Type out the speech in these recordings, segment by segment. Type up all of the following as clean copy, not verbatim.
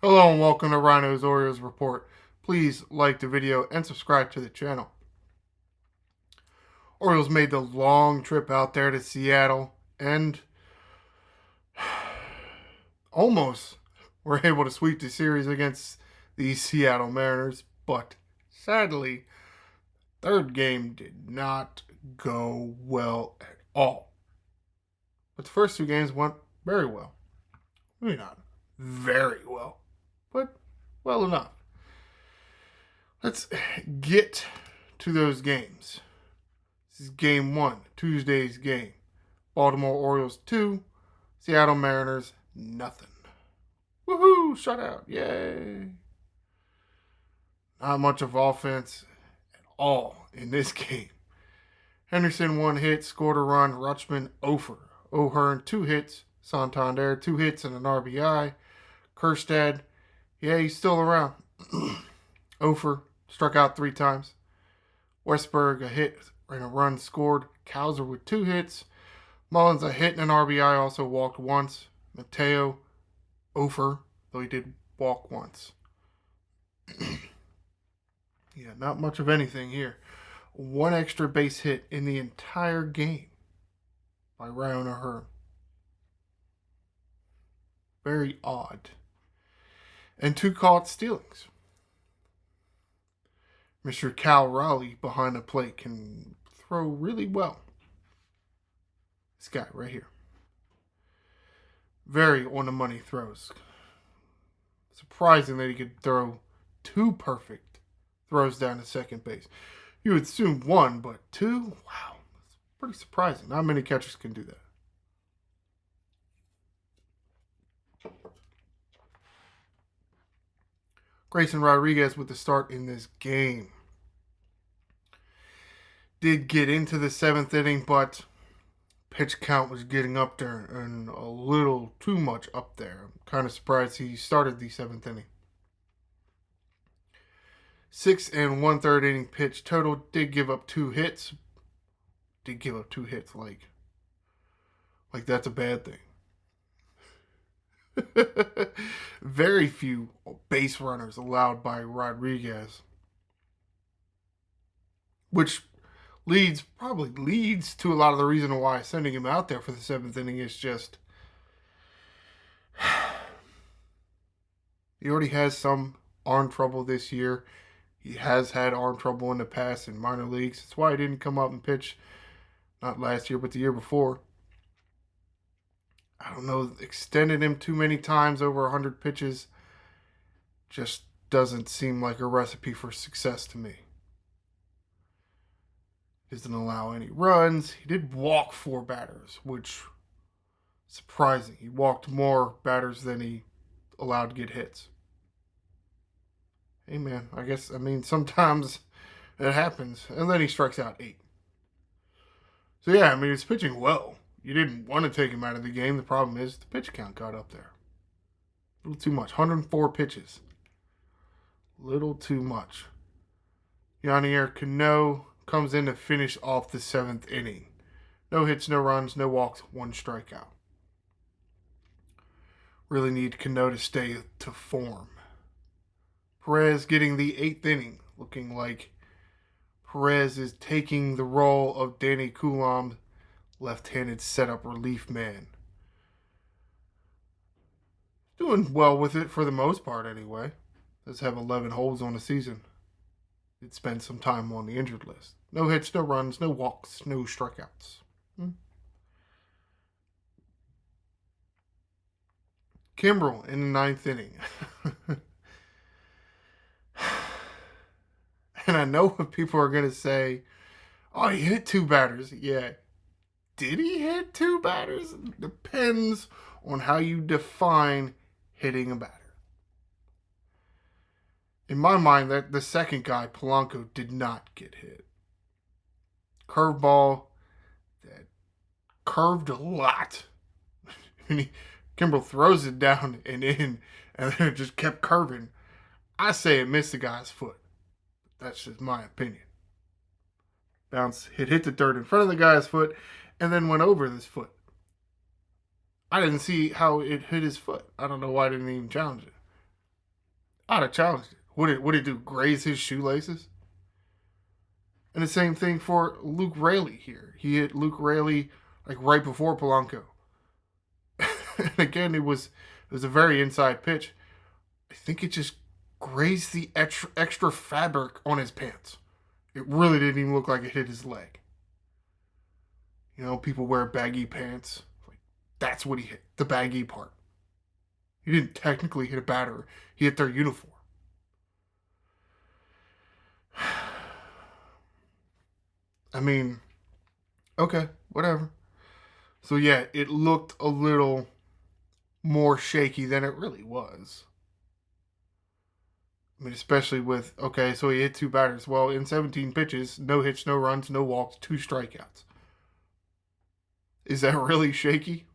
Hello and welcome to Ryno's Orioles Report. Please like the video and subscribe to the channel. Orioles made the long trip out there to Seattle and almost were able to sweep the series against the Seattle Mariners, but sadly, third game did not go well at all. But the first two games went very well. Maybe not very well, but well enough. Let's get to those games. This is game one, Tuesday's game. Baltimore Orioles 2, Seattle Mariners nothing. Woohoo! Shutout. Yay. Not much of offense at all in this game. Henderson 1 hit, scored a run. Rutschman 0 for. O'Hearn 2 hits. Santander 2 hits and an RBI. Kerstad, yeah, he's still around. 0 for. Struck out 3 times. Westberg a hit and a run scored. Cowser with 2 hits. Mullins a hit and an RBI, also walked once. Mateo 0 for, though he did walk once. Yeah, not much of anything here. 1 extra base hit in the entire game by Ryno. Very odd. And 2 caught stealings. Mr. Cal Raleigh behind the plate can throw really well. This guy right here. Very on-the-money throws. Surprising that he could throw 2 perfect throws down to second base. You would assume 1, but 2? Wow. That's pretty surprising. Not many catchers can do that. Grayson Rodriguez with the start in this game. Did get into the 7th inning, but pitch count was getting up there and a little too much up there. I'm kind of surprised he started the 7th inning. 6 1/3 inning pitch total. Did give up 2 hits. Did give up 2 hits like that's a bad thing. Very few base runners allowed by Rodriguez, which probably leads to a lot of the reason why sending him out there for the 7th inning is just he already has some arm trouble this year. He has had arm trouble in the past in minor leagues. That's why he didn't come up and pitch, not last year, but the year before. I don't know, extended him too many times over 100 pitches just doesn't seem like a recipe for success to me. Doesn't allow any runs. He did walk 4 batters, which surprising. He walked more batters than he allowed to get hits. Hey man, sometimes it happens. And then he strikes out 8. So yeah, he's pitching well. You didn't want to take him out of the game. The problem is the pitch count got up there. A little too much. 104 pitches. Little too much. Yanier Cano comes in to finish off the 7th inning. No hits, no runs, no walks, 1 strikeout. Really need Cano to stay to form. Perez getting the 8th inning, looking like Perez is taking the role of Danny Coulomb, left-handed setup relief man. Doing well with it for the most part anyway. Does have 11 holds on the season. Did spend some time on the injured list. No hits, no runs, no walks, no strikeouts. Kimbrel in the 9th inning. And I know what people are going to say, oh, he hit 2 batters. Yeah. Did he hit 2 batters? It depends on how you define hitting a batter. In my mind, that the second guy, Polanco, did not get hit. Curveball that curved a lot. Kimbrel throws it down and in, and then it just kept curving. I say it missed the guy's foot. That's just my opinion. Bounce, hit the dirt in front of the guy's foot, and then went over his foot. I didn't see how it hit his foot. I don't know why I didn't even challenge it. I'd have challenged it. Would it do? Graze his shoelaces? And the same thing for Luke Raley here. He hit Luke Raley like right before Polanco. And again, it was a very inside pitch. I think it just grazed the extra fabric on his pants. It really didn't even look like it hit his leg. You know, people wear baggy pants. Like, that's what he hit, the baggy part. He didn't technically hit a batter. He hit their uniform. I mean, okay, whatever. So yeah, it looked a little more shaky than it really was. I mean, especially with, okay, so he hit 2 batters. Well, in 17 pitches, no hits, no runs, no walks, 2 strikeouts. Is that really shaky?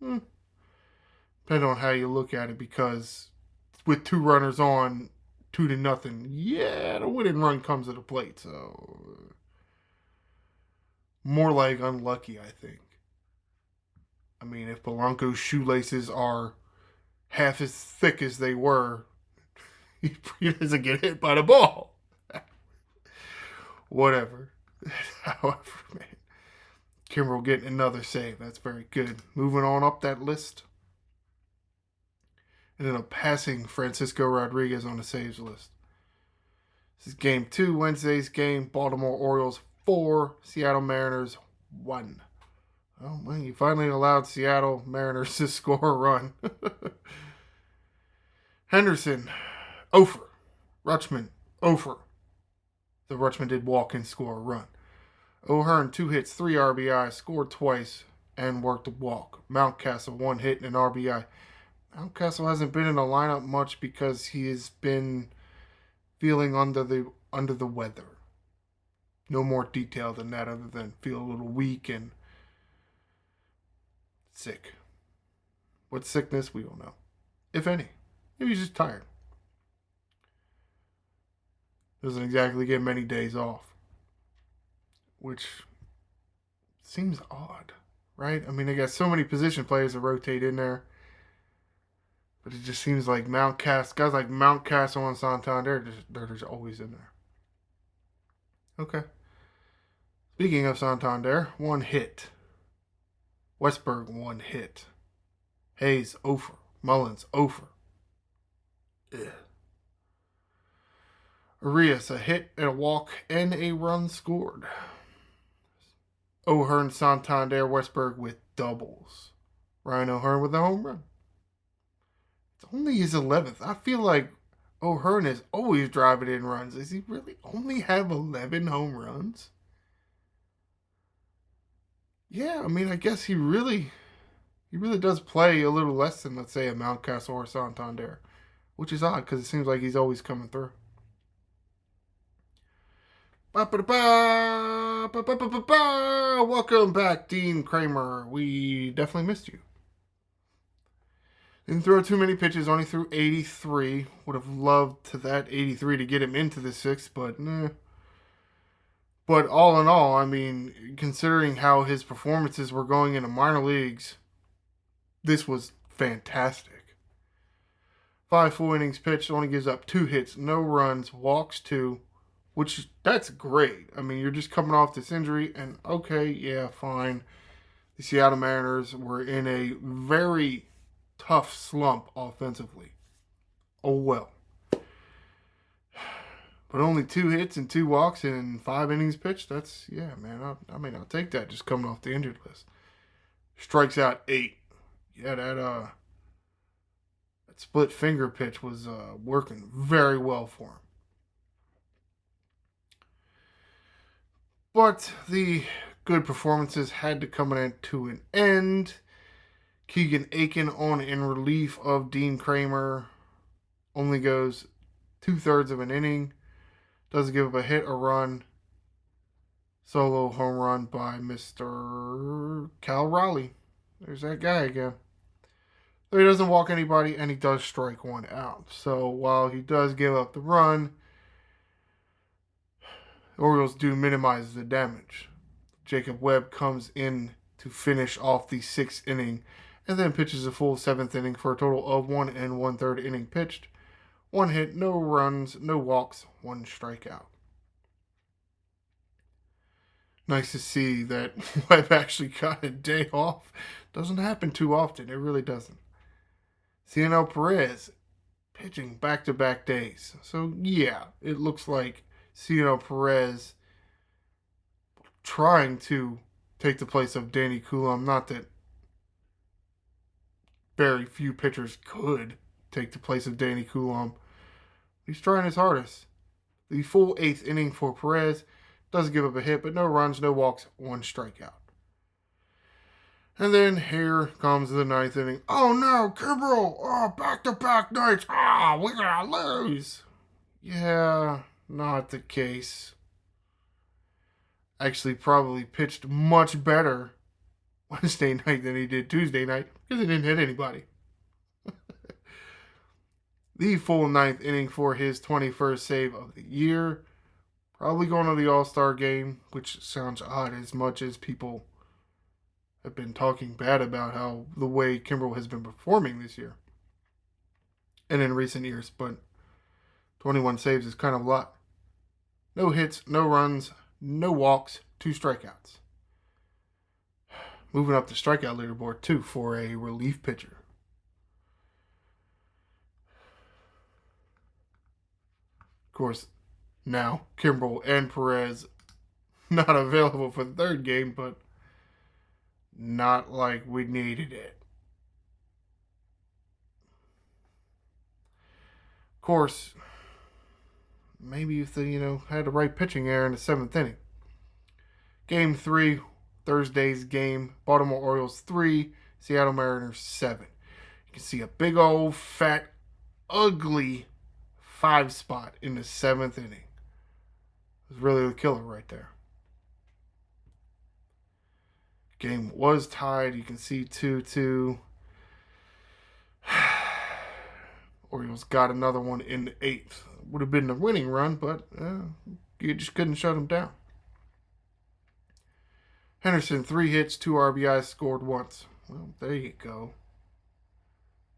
Depending on how you look at it, because with 2 runners on, 2-0, yeah, the winning run comes to the plate, so more like unlucky, I think. I mean, if Polanco's shoelaces are half as thick as they were, he doesn't get hit by the ball. Whatever. However, man. Kimbrel getting another save. That's very good. Moving on up that list. And then passing Francisco Rodriguez on the saves list. This is game 2, Wednesday's game. Baltimore Orioles 4, Seattle Mariners 1. Oh, well, you finally allowed Seattle Mariners to score a run. Henderson, Ofer. Rutschman, Ofer. The Rutschman did walk and score a run. O'Hearn, 2 hits, 3 RBI, scored twice, and worked a walk. Mountcastle, 1 hit and an RBI. Mountcastle hasn't been in the lineup much because he has been feeling under the weather. No more detail than that other than feel a little weak and sick. What sickness, we don't know. If any. Maybe he's just tired. Doesn't exactly get many days off. Which seems odd, right? I mean, they got so many position players to rotate in there. But it just seems like guys like Mountcastle and Santander, they're just always in there. Okay. Speaking of Santander, 1 hit. Westberg, 1 hit. Hayes, Ofer. Mullins, Ofer. Arias, a hit and a walk and a run scored. O'Hearn, Santander, Westberg with doubles. Ryan O'Hearn with a home run. It's only his 11th. I feel like O'Hearn is always driving in runs. Does he really only have 11 home runs? Yeah, I mean, I guess he really does play a little less than, let's say, a Mountcastle or Santander, which is odd because it seems like he's always coming through. Welcome back, Dean Kramer. We definitely missed you. Didn't throw too many pitches, only threw 83. Would have loved to that 83 to get him into the 6th, but nah. But all in all, I mean, considering how his performances were going in the minor leagues, this was fantastic. 5 full innings pitched, only gives up 2 hits, no runs, walks 2, which that's great. I mean, you're just coming off this injury, and okay, yeah, fine. The Seattle Mariners were in a very tough slump offensively. Oh well. But only 2 hits and 2 walks in 5 innings pitched. That's, yeah, man. I'll take that just coming off the injured list. Strikes out 8. Yeah, that split finger pitch was working very well for him. But the good performances had to come to an end. Keegan Aiken on in relief of Dean Kramer only goes 2/3 of an inning. Doesn't give up a hit or run. Solo home run by Mr. Cal Raleigh. There's that guy again. So he doesn't walk anybody, and he does strike 1 out. So while he does give up the run, the Orioles do minimize the damage. Jacob Webb comes in to finish off the 6th inning, and then pitches a full 7th inning for a total of 1 1/3 inning pitched. 1 hit, no runs, no walks, 1 strikeout. Nice to see that Webb actually got a day off. Doesn't happen too often. It really doesn't. Cianel Perez pitching back-to-back days. So, yeah, it looks like Cianel Perez trying to take the place of Danny Coulomb. Not that very few pitchers could take the place of Danny Coulomb. He's trying his hardest. The full 8th inning for Perez. Doesn't give up a hit, but no runs, no walks, 1 strikeout. And then here comes the 9th inning. Oh no, Kimbrel! Oh, back-to-back nights! We're gonna lose! Yeah, not the case. Actually, probably pitched much better Wednesday night than he did Tuesday night because he didn't hit anybody. The full 9th inning for his 21st save of the year. Probably going to the All-Star game, which sounds odd as much as people have been talking bad about how the way Kimbrel has been performing this year and in recent years, but 21 saves is kind of a lot. No hits, no runs, no walks, 2 strikeouts. Moving up the strikeout leaderboard, too, for a relief pitcher. Of course, now Kimbrel and Perez not available for the 3rd game, but not like we needed it. Of course, maybe if they, had the right pitching there in the 7th inning. Game 3, Thursday's game, Baltimore Orioles 3, Seattle Mariners 7. You can see a big old fat, ugly 5 spot in the 7th inning. It was really the killer right there. Game was tied. You can see 2-2. Orioles got another one in the 8th. Would have been the winning run, but you just couldn't shut them down. Henderson, 3 hits, 2 RBIs, scored once. Well, there you go.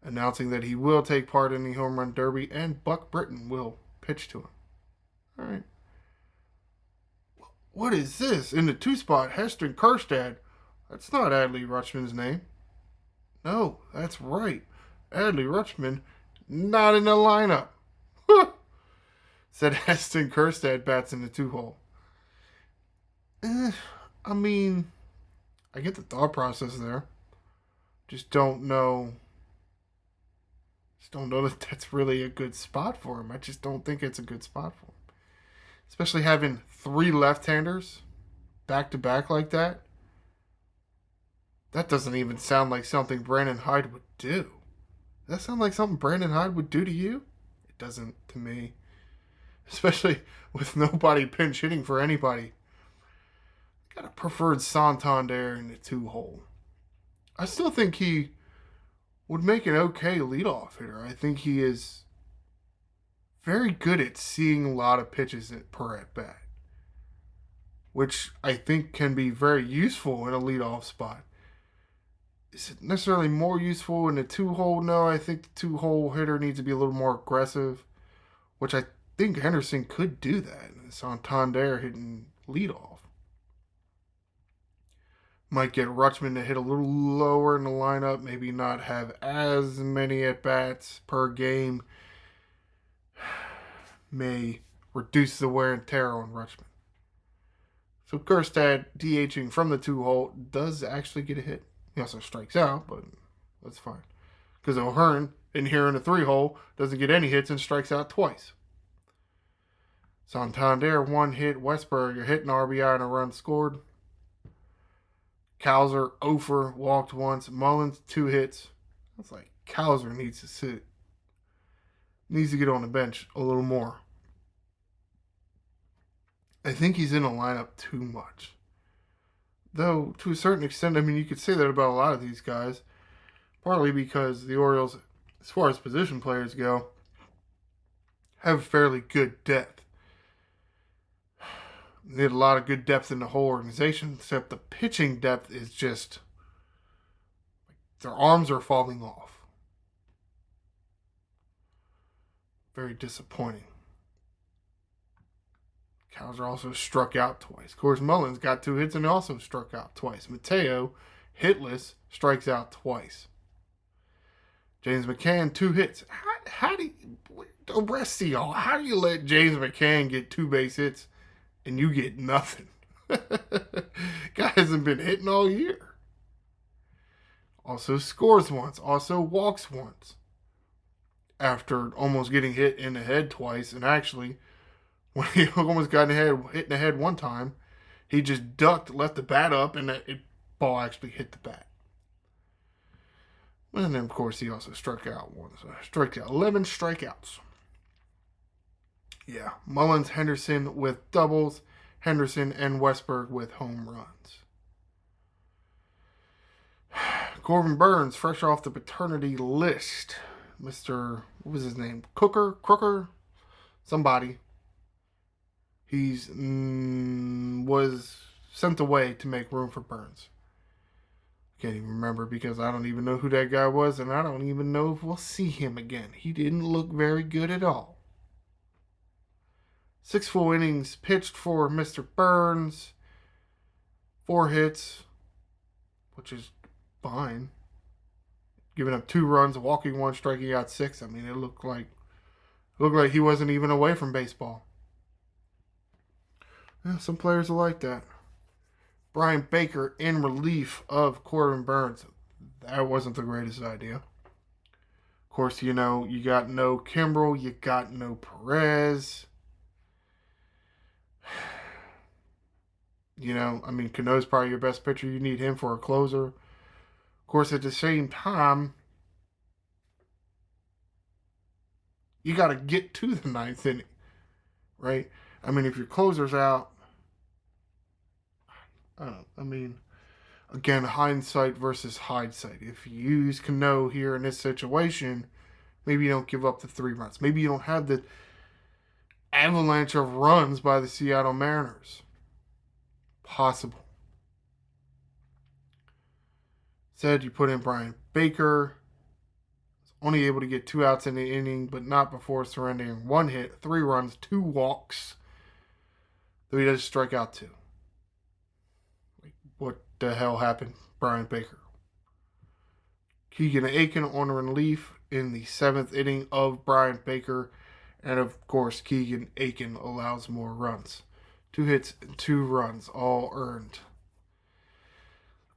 Announcing that he will take part in the home run derby, and Buck Britton will pitch to him. All right. What is this? In the 2 spot, Heston Kjerstad. That's not Adley Rutschman's name. No, that's right. Adley Rutschman, not in the lineup. Said Heston Kjerstad bats in the 2-hole. I mean, I get the thought process there. Just don't know that that's really a good spot for him. I just don't think it's a good spot for him. Especially having 3 left-handers back-to-back like that. That doesn't even sound like something Brandon Hyde would do. Does that sound like something Brandon Hyde would do to you? It doesn't to me. Especially with nobody pinch hitting for anybody. Got a preferred Santander in the 2-hole. I still think he would make an okay leadoff hitter. I think he is very good at seeing a lot of pitches per at-bat, which I think can be very useful in a leadoff spot. Is it necessarily more useful in the 2-hole? No, I think the 2-hole hitter needs to be a little more aggressive, which I think Henderson could do that. Santander hitting leadoff. Might get Rutschman to hit a little lower in the lineup, maybe not have as many at-bats per game. May reduce the wear and tear on Rutschman. So Kjerstad, DHing from the 2-hole, does actually get a hit. He also strikes out, but that's fine. Because O'Hearn, in here in the 3-hole, doesn't get any hits and strikes out twice. Santander, 1 hit. Westberg, a hit, an RBI, and a run scored. Cowser, Ofer, walked once. Mullins, 2 hits. That's like Cowser needs to sit. Needs to get on the bench a little more. I think he's in the lineup too much. Though, to a certain extent, I mean, you could say that about a lot of these guys. Partly because the Orioles, as far as position players go, have fairly good depth. They had a lot of good depth in the whole organization, except the pitching depth is just, their arms are falling off. Very disappointing. Cowser also struck out twice. Of course, Mullins got 2 hits and also struck out twice. Mateo, hitless, strikes out twice. James McCann, 2 hits. How do you, the rest of y'all, how do you let James McCann get 2 base hits and you get nothing? Guy hasn't been hitting all year. Also scores once. Also walks once. After almost getting hit in the head twice. And actually, when he almost got hit in the head one time, he just ducked, left the bat up, and the ball actually hit the bat. And then, of course, he also struck out once. Struck out 11 strikeouts. Yeah, Mullins, Henderson with doubles. Henderson and Westberg with home runs. Corbin Burns, fresh off the paternity list. Mr. What was his name? Crooker? Somebody. He's was sent away to make room for Burns. Can't even remember because I don't even know who that guy was, and I don't even know if we'll see him again. He didn't look very good at all. 6 full innings pitched for Mr. Burns. 4 hits, which is fine. Giving up 2 runs, walking 1, striking out 6. I mean, it looked like he wasn't even away from baseball. Yeah, some players are like that. Brian Baker in relief of Corbin Burns. That wasn't the greatest idea. Of course, you got no Kimbrel, you got no Perez. Cano's probably your best pitcher. You need him for a closer. Of course, at the same time, you got to get to the 9th inning, right? If your closer's out, again, hindsight versus hindsight. If you use Cano here in this situation, maybe you don't give up the 3 runs. Maybe you don't have the avalanche of runs by the Seattle Mariners. Possible. Said you put in Brian Baker. Only able to get 2 outs in the inning, but not before surrendering 1 hit, 3 runs, 2 walks. Though he does strike out 2. What the hell happened, Brian Baker? Keegan Aiken on relief in the 7th inning of Brian Baker. And of course, Keegan Aiken allows more runs. 2 hits and 2 runs, all earned.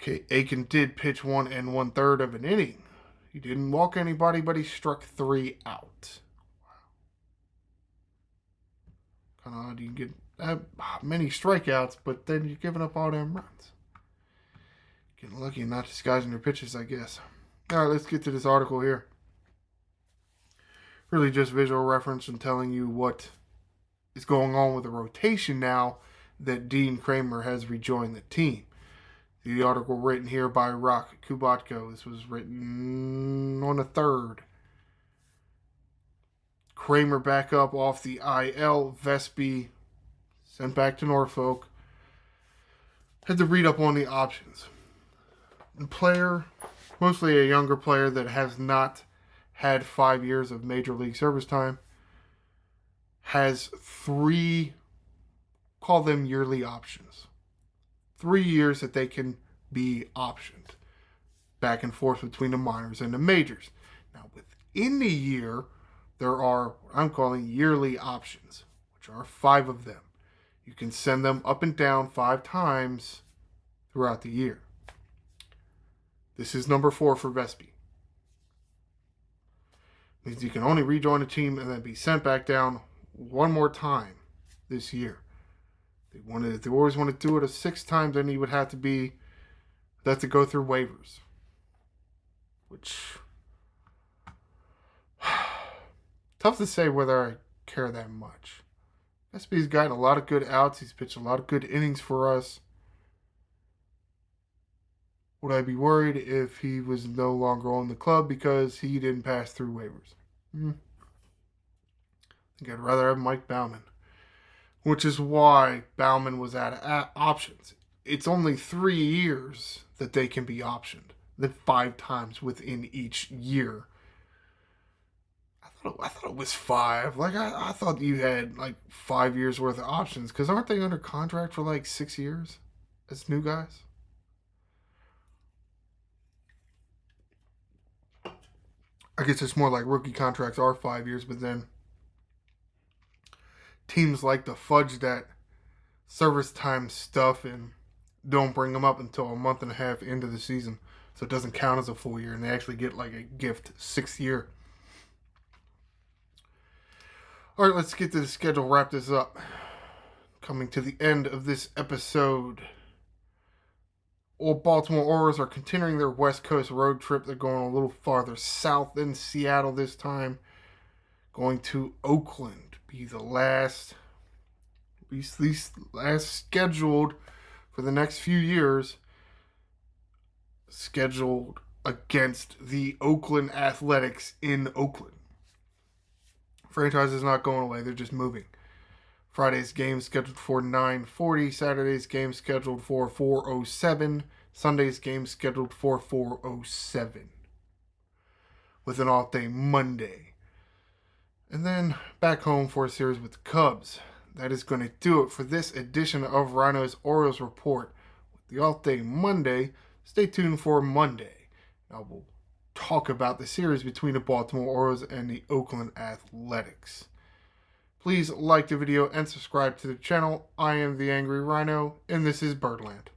Okay, Aiken did pitch 1 1/3 of an inning. He didn't walk anybody, but he struck 3 out. Wow. Kind of odd you can get that many strikeouts, but then you're giving up all them runs. Getting lucky and not disguising your pitches, I guess. All right, let's get to this article here. Really just visual reference and telling you what is going on with the rotation now that Dean Kramer has rejoined the team. The article written here by Rock Kubatko. This was written on the 3rd. Kramer back up off the IL. Vespi sent back to Norfolk. Had to read up on the options. The player, mostly a younger player that has not had 5 years of Major League service time, has 3, call them yearly options. 3 years that they can be optioned back and forth between the minors and the majors. Now, within the year, there are what I'm calling yearly options, which are 5 of them. You can send them up and down 5 times throughout the year. This is number 4 for Vespi. Means you can only rejoin the team and then be sent back down 1 more time this year. If they always want to do it 6 times, then he would have to go through waivers. Which, tough to say whether I care that much. Vespi's gotten a lot of good outs. He's pitched a lot of good innings for us. Would I be worried if he was no longer on the club because he didn't pass through waivers? I think I'd rather have Mike Baumann. Which is why Baumann was at options. It's only 3 years that they can be optioned. Then 5 times within each year. I thought it was 5. Like, I thought you had, like, 5 years worth of options. Because aren't they under contract for, like, 6 years as new guys? I guess it's more like rookie contracts are 5 years, but then teams like to fudge that service time stuff and don't bring them up until a month and a half into the season. So it doesn't count as a full year, and they actually get like a gift 6th year. All right, let's get to the schedule, wrap this up. Coming to the end of this episode. Baltimore Orioles are continuing their West Coast road trip. They're going a little farther south than Seattle this time. Going to Oakland. Be the last, at least last scheduled for the next few years. Scheduled against the Oakland Athletics in Oakland. Franchise is not going away. They're just moving. Friday's game scheduled for 9:40. Saturday's game scheduled for 4:07. Sunday's game scheduled for 4:07. With an off-day Monday. And then back home for a series with the Cubs. That is going to do it for this edition of Ryno's Orioles Report. With the off-day Monday, stay tuned for Monday. I will talk about the series between the Baltimore Orioles and the Oakland Athletics. Please like the video and subscribe to the channel. I am the Angry Ryno, and this is Birdland.